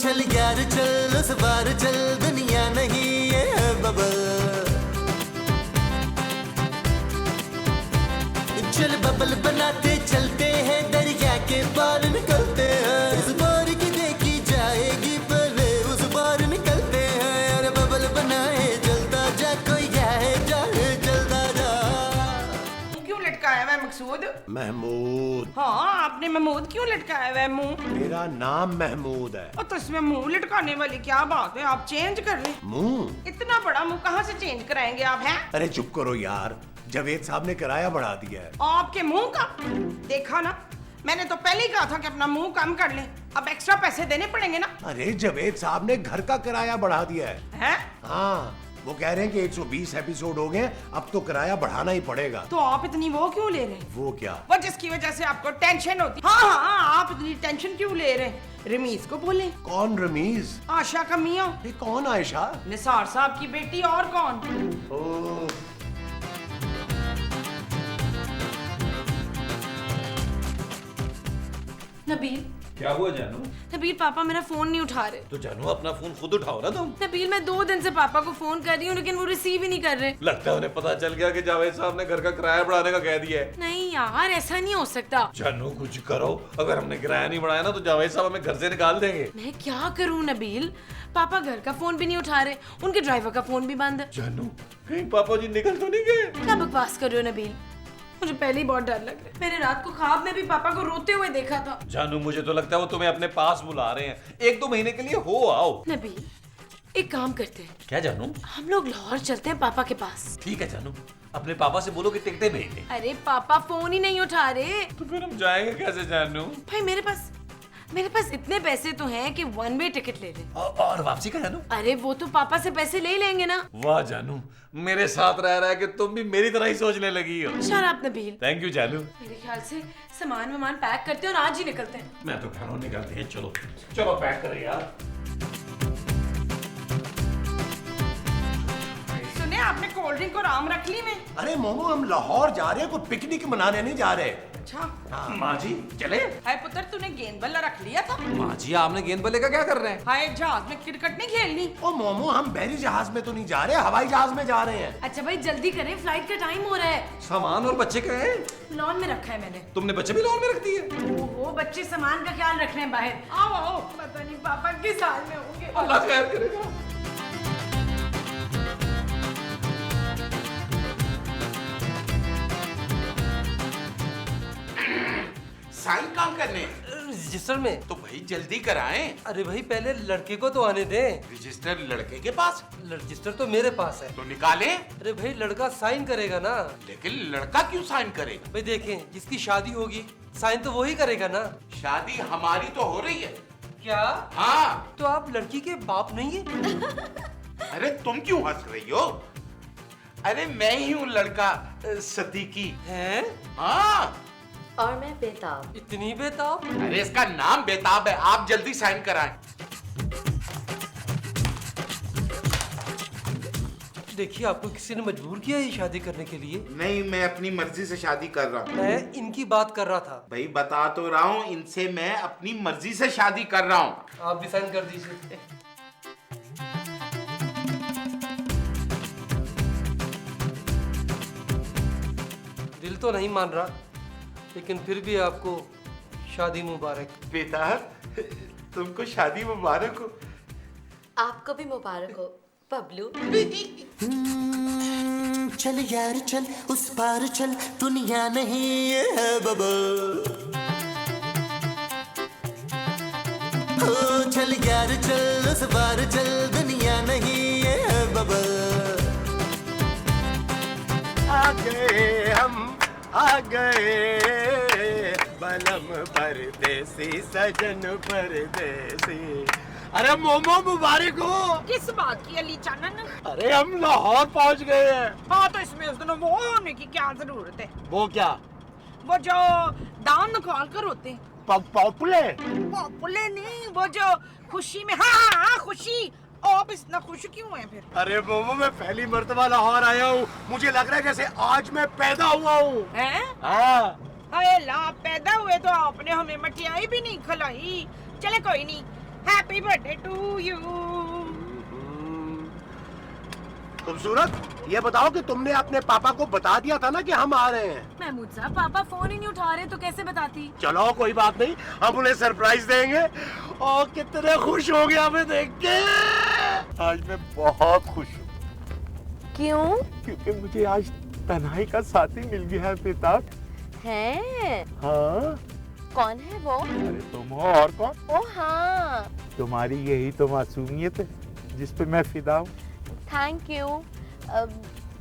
चल यार चल उस बार चल, दुनिया नहीं ये है बबल। चल बबल बनाते चलते हैं, दरिया के पार निकलते हैं। इस बार की देखी जाएगी पहले उस बार निकलते हैं। अरे बबल बनाए जलता जा, कोई जाए जाए जलता जा। क्यों लटकाया हुआ है मकसूद? महमूद। हाँ, आपने महमूद क्यों लटकाया हुआ है मुंह? मेरा नाम महमूद है। और तो इसमें मुंह लटकाने वाली क्या बात है? आप चेंज कर लें। मुंह? इतना बड़ा मुंह कहाँ से चेंज कराएंगे आप? हैं? अरे चुप करो यार, जावेद साहब ने किराया बढ़ा दिया है। आपके मुंह का देखा ना, मैंने तो पहले ही कहा था कि अपना मुंह कम कर लें। अब एक्स्ट्रा पैसे देने पड़ेंगे ना। अरे जावेद साहब ने घर का किराया बढ़ा दिया है। हैं? हाँ, वो कह रहे हैं कि 120 एपिसोड हो गए, अब तो किराया बढ़ाना ही पड़ेगा। तो आप इतनी वो क्यों ले रहे हैं? वो क्या? वो जिसकी वजह से आपको टेंशन होती। हाँ हाँ, आप इतनी टेंशन क्यों ले रहे हैं? रमीज को बोले। कौन रमीज? आशा का मियां। ये कौन आयशा? निसार साहब की बेटी। और कौन? ओह, नबील। क्या हुआ जानू? नबील, पापा मेरा फोन नहीं उठा रहे। तो जानू अपना फोन खुद उठाओ ना तुम। नबील, मैं 2 दिन से पापा को फोन कर रही हूँ लेकिन वो रिसीव ही नहीं कर रहे। लगता है उन्हें पता चल गया कि जावेद साहब ने घर का किराया बढ़ाने का कह दिया है। नहीं यार, ऐसा नहीं हो सकता। जानू कुछ करो, अगर हमने किराया नहीं बढ़ाया ना तो जावेद साहब हमें घर से निकाल देंगे। मैं क्या करूँ नबील? पापा घर का फोन भी नहीं उठा रहे, उनके ड्राइवर का फोन भी बंद है। जानू, कहीं पापा जी निकल तो नहीं गए? क्या बकवास कर रहे हो नबील? मुझे पहले ही बहुत डर लग रहा है। मैंने रात को ख्वाब में भी पापा को रोते हुए देखा था। जानू, मुझे तो लगता है वो तुम्हें अपने पास बुला रहे हैं। 1-2 महीने के लिए हो आओ। नबील, एक काम करते हैं, क्या जानू? हम लोग लाहौर चलते हैं पापा के पास। ठीक है जानू, अपने पापा से बोलो कि टिकटें भेज दें। अरे पापा फोन ही नहीं उठा रहे। तो फिर हम जाएंगे कैसे जानू? भाई मेरे पास इतने पैसे तो हैं कि 1 वे टिकट ले लें। और वापसी का जानू? अरे वो तो पापा से पैसे ले लेंगे ना। वाह जानू, मेरे साथ रह रहा है कि तुम भी मेरी तरह ही सोचने लगी हो। Shut up Nabeel. Thank you जानू। मेरे ख्याल से सामान पैक करते हैं और आज ही निकलते हैं। मैं तो घरों निकलते हैं। चलो चलो पैक करें यार। सुने, आपने कोल्ड ड्रिंक और आम रख ली में? अरे मोमो, हम लाहौर जा रहे हैं, कोई पिकनिक मनाने नहीं जा रहे। अच्छा। माँ जी चले? हाय पुत्र, तूने गेंद बल्ला रख लिया था? माँ जी, आपने गेंद बल्ले का क्या कर रहे हैं? हाय, जहाज में क्रिकेट नहीं खेलनी? ओ मोमो, हम बहरी जहाज में तो नहीं जा रहे, हवाई जहाज में जा रहे हैं। अच्छा भाई जल्दी करें, फ्लाइट का टाइम हो रहा है। सामान और बच्चे कहे हैं? लॉन में रखा है मैंने। तुमने बच्चे भी लॉन में रख दिए? ओहो, बच्चे सामान का ख्याल रख रहे हैं बाहर। आओ आओ, पता नहीं पापा किस हाल में होंगे। अल्लाह खैर करेगा। साइन कहाँ करने? रजिस्टर में। तो भाई जल्दी कराएं। अरे भाई पहले लड़के को तो आने दे। रजिस्टर लड़के के पास? रजिस्टर तो मेरे पास है। तो निकालें। अरे भाई लड़का साइन करेगा ना। लेकिन लड़का क्यों साइन करेगा? भाई देखें, जिसकी शादी होगी साइन तो वही करेगा ना। शादी हमारी तो हो रही है। क्या? हाँ। तो आप लड़की के बाप नहीं है? अरे तुम क्यों हंस रही हो? अरे मैं ही हूँ लड़का सदीकी। हैं? हाँ। और मैं बेताब। इतनी बेताब? अरे इसका नाम बेताब है। आप जल्दी साइन कराएं। देखिए, आपको किसी ने मजबूर किया ये शादी करने के लिए? नहीं, मैं अपनी मर्जी से शादी कर रहा हूँ। मैं इनकी बात कर रहा था। भाई बता तो रहा हूँ, इनसे मैं अपनी मर्जी से शादी कर रहा हूँ। आप भी साइन कर दीजिए। दिल तो नहीं मान रहा, लेकिन फिर भी आपको शादी मुबारक। बेताब, तुमको शादी मुबारक हो। आपको भी मुबारक हो बबलू। चल यार चल उस पार चल, दुनिया नहीं ये है बबल। ओ चल यार चल उस पार चल, दुनिया नहीं ये है बबल। आ गए हम, आ गए बलम परदेसी, सजन परदेसी। अरे मोमो मुबारक हो। किस बात की अली चानन? अरे हम लाहौर पहुंच गए हैं। हाँ, तो इसमें उस दिन वो होने की क्या जरूरत है? वो क्या? वो जो दान निकाल कर होते हैं। पॉपुले? पॉपुले नहीं, वो जो खुशी में। हाँ हाँ, खुशी। आप इतना खुश क्यों हैं फिर? अरे मोमो, मैं पहली मर्तबा लाहौर आया हूँ, मुझे लग रहा है जैसे आज मैं पैदा हुआ हूँ। हैं? हाँ। अरे ला, पैदा हुए तो आपने हमें मठियाई भी नहीं खिलाई। चले कोई नहीं, हैप्पी बर्थडे टू यू। खूबसूरत, ये बताओ कि तुमने अपने पापा को बता दिया था ना कि हम आ रहे हैं। महमूद साहब पापा फोन ही नहीं उठा रहे तो कैसे बताती। चलो कोई बात नहीं, हम उन्हें सरप्राइज देंगे। और कितने खुश हो गया हमें देख के। आज मैं बहुत खुश हूँ क्यों क्योंकि मुझे आज तन्हाई का साथी मिल गया है बेताब। है? हाँ, कौन है वो? अरे तुम हो और कौन? ओ हाँ, तुम्हारी यही तो मासूमियत है जिस पे मैं फिदा हूँ। Thank you.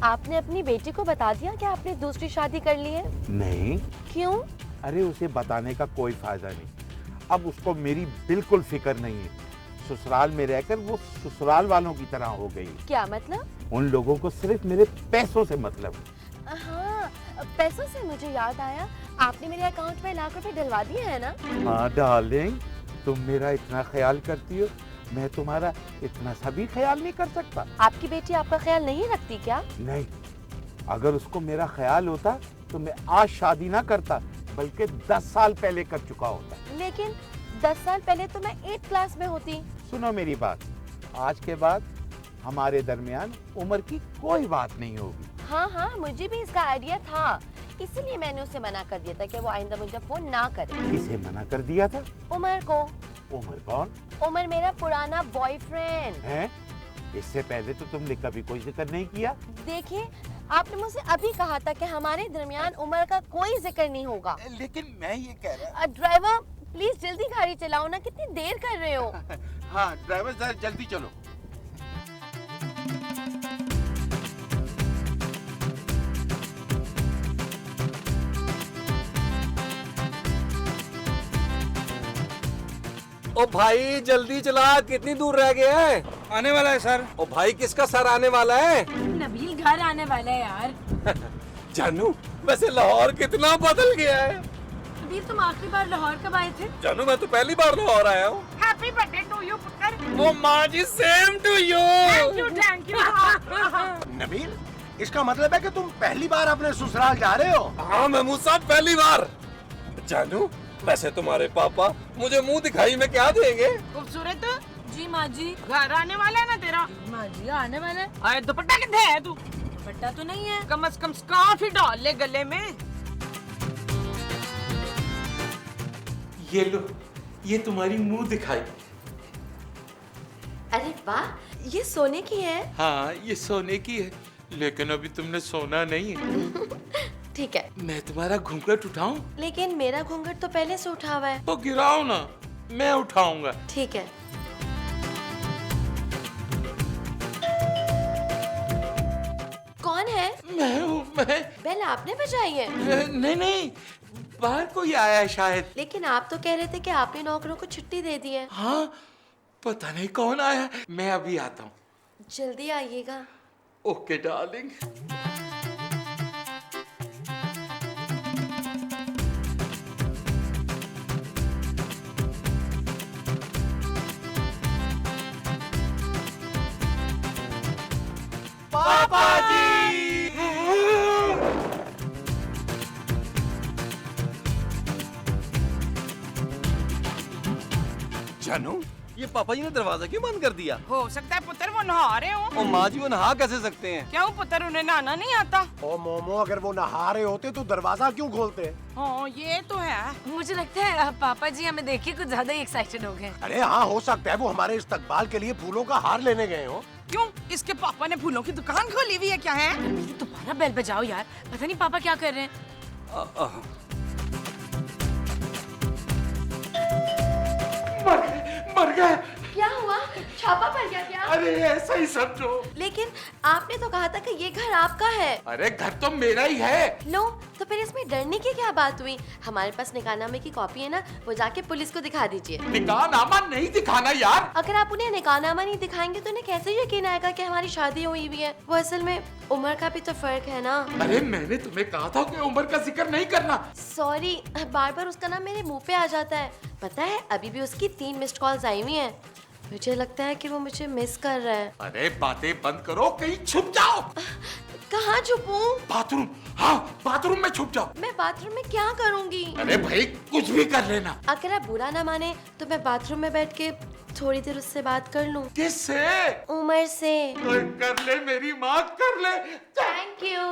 आपने अपनी बेटी को बता दिया कि आपने दूसरी शादी कर ली है? नहीं, क्यों? अरे उसे बताने का कोई फायदा नहीं। अब उसको मेरी बिल्कुल फिक्र नहीं है। ससुराल में रहकर वो ससुराल वालों की तरह हो गई। क्या मतलब? उन लोगों को सिर्फ मेरे पैसों से मतलब है। हाँ, पैसों से मुझे याद आया, आपने मेरे अकाउंट में ₹1,00,000 डलवा दिए हैं ना? हाँ डार्लिंग, तुम मेरा इतना ख्याल करती हो, मैं तुम्हारा इतना सा भी ख्याल नहीं कर सकता। आपकी बेटी आपका ख्याल नहीं रखती क्या? नहीं, अगर उसको मेरा ख्याल होता तो मैं आज शादी ना करता, बल्कि 10 साल पहले कर चुका होता। लेकिन 10 साल पहले तो मैं 8th क्लास में होती। सुनो मेरी बात, आज के बाद हमारे दरमियान उम्र की कोई बात नहीं होगी। हाँ हाँ, मुझे भी इसका आइडिया था, इसीलिए मैंने उसे मना कर दिया था कि वो आइंदा मुझे फोन ना करे। किसे मना कर दिया था? उमर को। उमर कौन उमर मेरा पुराना बॉयफ्रेंड है? इससे पहले तो तुमने कभी कोई जिक्र नहीं किया। देखिए, आपने मुझसे अभी कहा था कि हमारे दरमियान उमर का कोई जिक्र नहीं होगा। लेकिन मैं ये कह रहा। ड्राइवर प्लीज जल्दी गाड़ी चलाओ ना, कितनी देर कर रहे हो? हाँ ड्राइवर जरा जल्दी चलो। ओ भाई जल्दी चला, कितनी दूर रह गया है? आने वाला है सर। ओ भाई किसका सर आने वाला है? नबील घर आने वाला है यार। जानू, वैसे लाहौर कितना बदल गया है। नबील तुम आखिरी बार लाहौर कब आए थे? जानू मैं तो पहली बार लाहौर आया हूँ। हैप्पी बर्थडे टू यू पुत्र। ओ माँ जी same to you. Thank you. Nabeel, इसका मतलब है कि तुम पहली बार अपने ससुराल जा रहे हो? हाँ महमूद साहब पहली बार। जानू, वैसे तुम्हारे पापा मुझे मुंह दिखाई में क्या देंगे? खूबसूरत, जी माँ जी। घर आने वाला है ना तेरा? माँ जी आने वाला है। अरे दुपट्टा कितने है तू? दुपट्टा तो नहीं है। कम से कम स्कार्फ ही डाल ले गले में। ये लो, ये तुम्हारी मुंह दिखाई। अरे वाह, ये सोने की है। हाँ ये सोने की है, लेकिन अभी तुमने सोना नहीं है। ठीक है, मैं तुम्हारा घूंघट उठाऊं? लेकिन मेरा घूंघट तो पहले से उठा हुआ है। तो गिराओ ना, मैं उठाऊंगा। ठीक है। कौन है? मैं हूँ मैं। बेल आपने बजाई है? नहीं नहीं, बाहर कोई आया है शायद। लेकिन आप तो कह रहे थे कि आपने नौकरों को छुट्टी दे दी है। हाँ, पता नहीं कौन आया है। मैं अभी आता हूँ। जल्दी आइएगा। Okay darling. पापा जी। जानू, ये पापा जी ने दरवाजा क्यों बंद कर दिया? हो सकता है पुत्र वो नहा रहे हो। ओ माँ जी वो नहा कैसे सकते हैं? क्यों पुत्र, उन्हें नहाना नहीं आता? ओ मोमो, अगर वो नहा रहे होते तो दरवाजा क्यों खोलते? हाँ ये तो है। मुझे लगता है पापा जी हमें देख के कुछ ज्यादा ही एक्साइटेड हो गए। अरे हाँ, हो सकता है वो हमारे इस्तकबाल के लिए फूलों का हार लेने गए हो। क्यों, इसके पापा ने फूलों की दुकान खोली हुई है क्या है? दोबारा बेल बजाओ यार, पता नहीं पापा क्या कर रहे हैं। मर गए। क्या हुआ? छापा पड़ गया क्या? अरे ऐसा ही समझो। लेकिन आपने तो कहा था कि ये घर आपका है। अरे घर तो मेरा ही है। लो, तो फिर इसमें डरने की क्या बात हुई? हमारे पास निकाहनामे की कॉपी है ना, वो जाके पुलिस को दिखा दीजिए। निकाहनामा नहीं दिखाना यार। अगर आप उन्हें निकाहनामा नहीं दिखाएंगे तो उन्हें कैसे यकीन आएगा कि हमारी शादी हुई हुई है? वो असल में उम्र का भी तो फर्क है ना। अरे मैंने तुम्हें कहा था कि उम्र का जिक्र नहीं करना। सॉरी, बार बार उसका नाम मेरे मुंह पे आ जाता है। पता है, अभी भी उसकी 3 मिस्ड कॉल्स आई हुई हैं। मुझे लगता है कि वो मुझे मिस कर रहा है। अरे बातें बंद करो, कहीं छुप जाओ। कहाँ छुपूं? बाथरूम। हाँ बाथरूम में छुप जाओ। मैं बाथरूम में क्या करूँगी? अरे भाई कुछ भी कर लेना। अगर आप बुरा ना माने तो मैं बाथरूम में बैठ के थोड़ी देर उससे बात कर लूं? किससे? उमर से। कर ले मेरी माँ, कर ले। Thank you.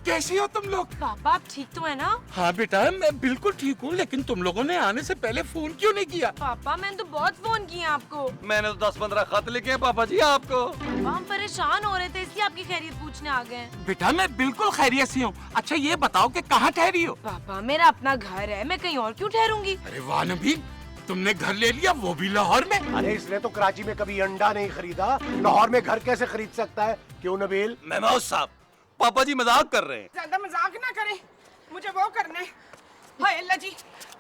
कैसी हो तुम लोग? पापा आप ठीक तो है ना? हाँ बेटा, मैं बिल्कुल ठीक हूँ, लेकिन तुम लोगों ने आने से पहले फोन क्यों नहीं किया? पापा मैंने तो बहुत फोन किए आपको। मैंने तो 10-15 खत लिखे हैं पापा जी आपको। पापा हम परेशान हो रहे थे इसलिए आपकी खैरियत पूछने आ गए। बेटा मैं बिल्कुल खैरियत से हूँ। अच्छा ये बताओ कि कहाँ ठहरी हो? पापा मेरा अपना घर है, मैं कहीं और क्यों ठहरूंगी? अरे वाह नबील, तुमने घर ले लिया, वो भी लाहौर में। अरे इसने तो कराची में कभी अंडा नहीं खरीदा, लाहौर में घर कैसे खरीद सकता है? क्यों नबील? मेमौज साहब, पापा जी मजाक कर रहे हैं। ज्यादा मजाक ना करें, मुझे वो करना है। हाय अल्लाह जी,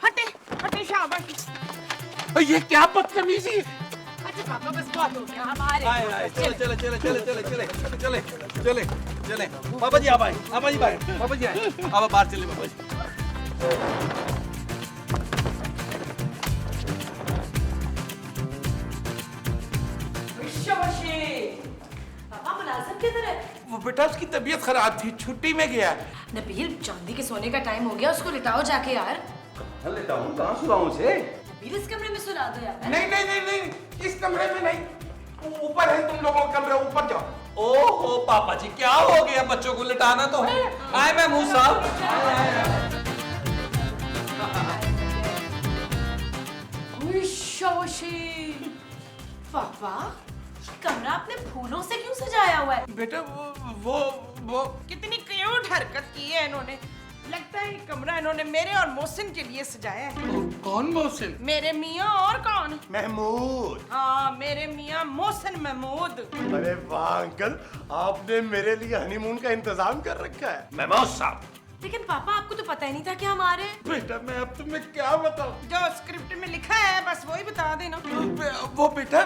हटे हटे शाबाश। ये क्या बदतमीजी है? अच्छा पापा बस बहुत हो गया, हम आ रहे हैं। चले चले चले चले चले चले चले चले चले। पापा जी आप आए, पापा जी आए, पापा जी आए। अब बाहर चले पापा जी। पापा मुलाजिम किधर है? वो बेटा उसकी तबीयत खराब थी, छुट्टी में गया। नबील चांदी के सोने का टाइम हो गया, उसको लिटाओ जाके यार। कहाँ सुलाऊं उसे? नबील इस कमरे में सुला दो यार। नहीं नहीं नहीं नहीं, इस कमरे में नहीं, ऊपर है तुम लोगों का कमरा, ऊपर जाओ। ओहो पापा जी क्या हो गया, बच्चों को लिटाना तो है। आए महमूद साहब। पापा कमरा आपने फूलों से क्यों सजाया हुआ है? बेटा वो कितनी क्यूट हरकत की है इन्होंने। लगता है ये कमरा इन्होंने मेरे और मोहसिन के लिए सजाया है। कौन मोहसिन? मेरे मियाँ और कौन? महमूद। हाँ मेरे मियाँ मोहसिन महमूद। अरे वाह अंकल, आपने मेरे लिए हनीमून का इंतजाम कर रखा है। मेमौज साहब, लेकिन पापा आपको तो पता ही नहीं था कि हम आ रहे हैं। बेटा मैं अब तुम्हें क्या बताऊं? जो स्क्रिप्ट में लिखा है बस वही बता देना। वो बेटा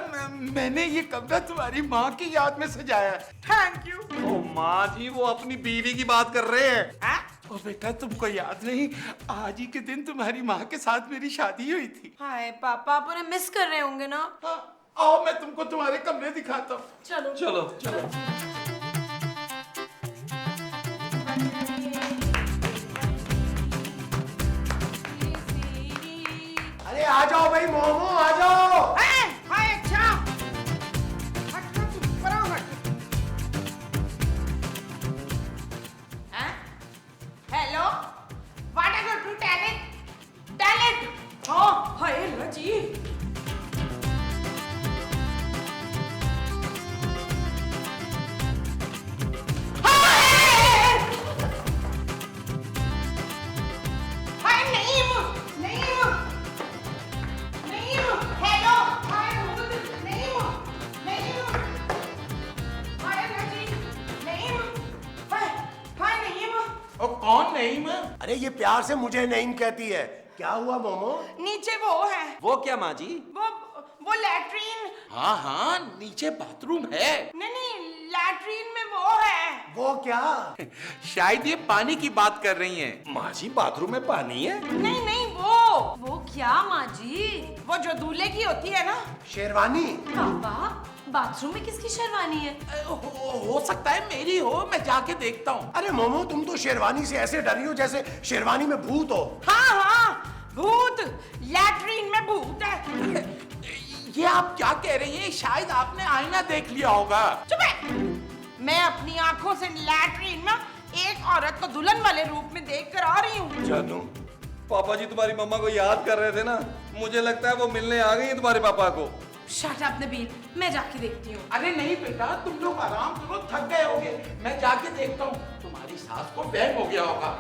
मैंने ये कमरा तुम्हारी माँ की याद में सजाया है। Thank you. ओ माँ जी वो अपनी बीवी की बात कर रहे हैं। हाँ? ओ बेटा तुमको याद नहीं, आज ही के दिन तुम्हारी माँ के साथ मेरी शादी हुई थी। हाय पापा आप उन्हें मिस कर रहे होंगे ना? हाँ, आओ मैं तुमको तुम्हारे कमरे दिखाता हूँ। चलो चलो चलो। अरे आ जाओ भाई मोमो, आ जाओ। हाय अच्छा। हट हट ऊपर आओ हट। हाँ? Hello, what are you to talent? Talent? हाँ हाय Allah ji. Hi Naeem, Naeem, Naeem, hello, hi Naeem, Naeem, हाय अल्लाह जी, नईम, हाय नईम। ओ कौन नहीं मैं? अरे ये प्यार से मुझे नहीं कहती है। क्या हुआ मोमो? नीचे वो है, वो क्या माँ जी? वो लैट्रीन। हाँ हाँ नीचे बाथरूम है। नहीं लैट्रीन में वो है। वो क्या? शायद ये पानी की बात कर रही हैं। माँ जी बाथरूम में पानी है? नहीं नहीं वो क्या माँ जी? वो जो दूल्हे की होती है ना। शेरवानी? पापा बाथरूम में किसकी शेरवानी है? हो सकता है मेरी हो, मैं जाके देखता हूँ। अरे मोमो तुम तो शेरवानी से ऐसे डरी हो जैसे शेरवानी में भूत हो। हाँ हाँ भूत, लैट्रीन में भूत है। ये आप क्या कह रही हैं? शायद आपने आईना देख लिया होगा। चुप है। मैं अपनी आंखों से लैट्रीन में एक औरत को दुल्हन वाले रूप में देख कर आ रही हूँ। जानू पापा जी तुम्हारी मम्मा को याद कर रहे थे ना, मुझे लगता है वो मिलने आ गई है तुम्हारे पापा को। शट अप नबील, मैं जाके देखती हूँ। अरे नहीं बेटा तुम लोग आराम करो, थक गए होगे, मैं जाके देखता हूँ। तुम्हारी सास को वहम हो गया होगा।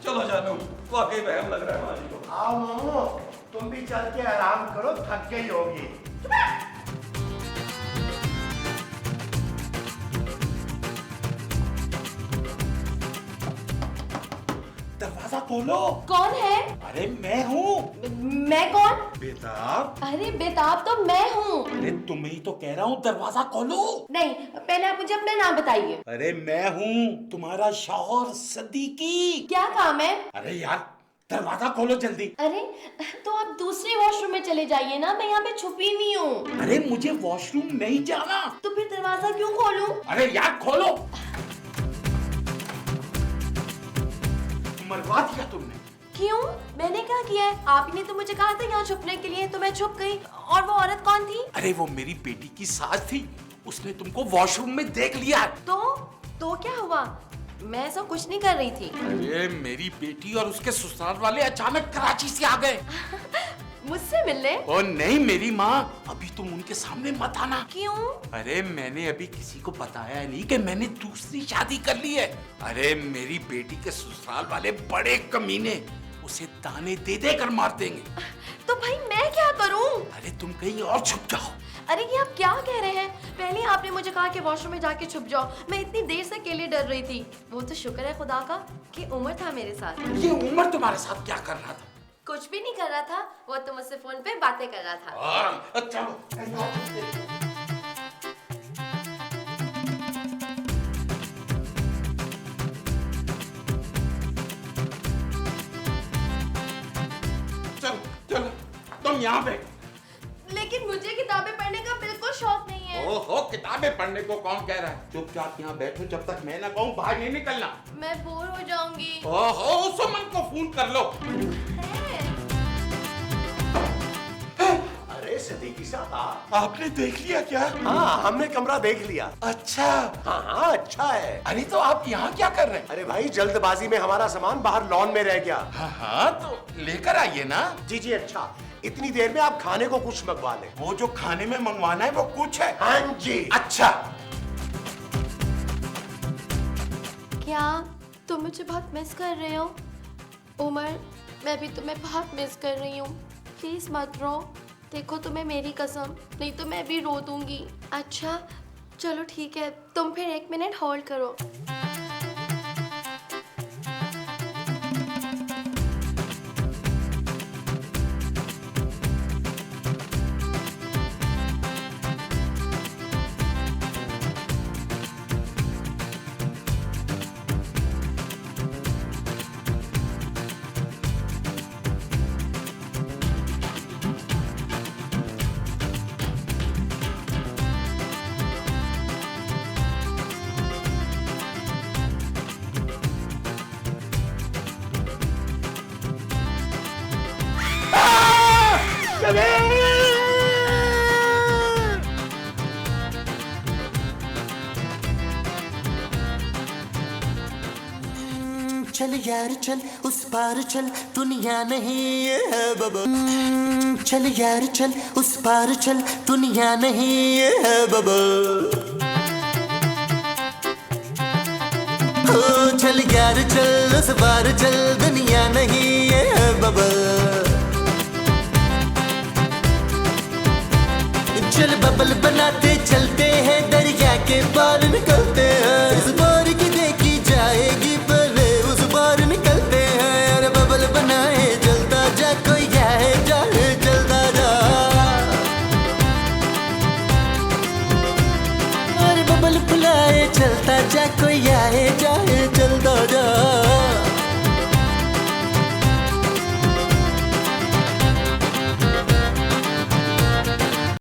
चलो जानू, वाकई वहम लग रहा है माँ जी को। आओ मोमो, तुम भी चल के आराम करो, थक गई होगी। दरवाजा खोलो। कौन है? अरे मैं हूँ। मैं कौन? बेताब। अरे बेताब तो मैं हूँ। अरे तुम्हें ही तो कह रहा हूँ, दरवाजा खोलो। नहीं, पहले आप मुझे अपना नाम बताइए। अरे मैं हूँ तुम्हारा शौहर सदीकी। क्या काम है? अरे यार दरवाजा खोलो जल्दी। अरे तो आप दूसरे वॉशरूम में चले जाइए ना, मैं यहाँ पे छुपी हुई हूँ। अरे मुझे वॉशरूम नहीं जाना। तो फिर दरवाजा क्यों खोलूं? अरे यार खोलो। मरवा दिया तुमने। क्यों? मैंने क्या किया है? आप ही ने तो मुझे कहा था यहाँ छुपने के लिए, तो मैं छुप गई। और वो औरत कौन थी? अरे वो मेरी बेटी की सास थी, उसने तुमको वॉशरूम में देख लिया। तो क्या हुआ? मैं ऐसा कुछ नहीं कर रही थी। अरे मेरी बेटी और उसके ससुराल वाले अचानक कराची से आ गए। मुझसे मिलने? ओ नहीं मेरी माँ, अभी तुम उनके सामने मत आना। क्यों? अरे मैंने अभी किसी को बताया नहीं कि मैंने दूसरी शादी कर ली है। अरे मेरी बेटी के ससुराल वाले बड़े कमीने, उसे ताने दे दे कर मार देंगे। तो भाई मैं क्या करूं? अरे तुम कहीं और छुप जाओ। अरे ये आप क्या कह रहे हैं? पहले आपने मुझे कहा कि वॉशरूम में जाके छुप जाओ। मैं इतनी देर से अकेले डर रही थी। वो तो शुक्र है खुदा का कि उमर था मेरे साथ। ये उमर तुम्हारे साथ क्या कर रहा था? कुछ भी नहीं कर रहा था, वो तो मुझसे फोन पे बातें कर रहा था। चलो चलो तुम यहाँ पे। लेकिन मुझे किताबें पढ़ने का बिल्कुल शौक नहीं है। ओहो, किताबें पढ़ने को कौन कह रहा है? चुपचाप यहाँ बैठो जब तक मैं ना कहूँ, बाहर नहीं निकलना। मैं बोर हो जाऊंगी। ओहो, सुमन को फोन कर लो। अरे सदीकी साहब, आपने देख लिया क्या? हाँ हमने कमरा देख लिया। अच्छा। हाँ अच्छा है। अरे तो आप यहाँ क्या कर रहे हैं? अरे भाई जल्दबाजी में हमारा सामान बाहर लॉन में रह गया। हाँ तो लेकर आइए ना। जी जी अच्छा, इतनी देर में आप खाने को कुछ मंगवा लें। वो जो खाने में मंगवाना है वो कुछ है। हाँ जी। अच्छा। क्या तुम मुझे बहुत मिस कर रहे हो? उमर, मैं भी तुम्हें बहुत मिस कर रही हूँ। प्लीज मत रो। देखो तुम्हें मेरी कसम, नहीं तो मैं भी रो दूंगी। अच्छा चलो ठीक है, तुम फिर 1 मिनट होल्ड करो। चल यार चल उस पार चल, दुनिया नहीं ये है बबल। चल यार चल उस पार चल, दुनिया नहीं ये है बबल। ओ चल यार चल उस पार चल, दुनिया नहीं ये है बबल। चल बबल बनाते चलते हैं, दरिया के पार निकलते हैं। इस बार की देखी जाएगी पहले उस पार निकलते हैं। अरे बबल बनाए जलता जा, कोई जाए जाए जलता जा। अरे बबल फुलाए चलता जा, कोई आए जाए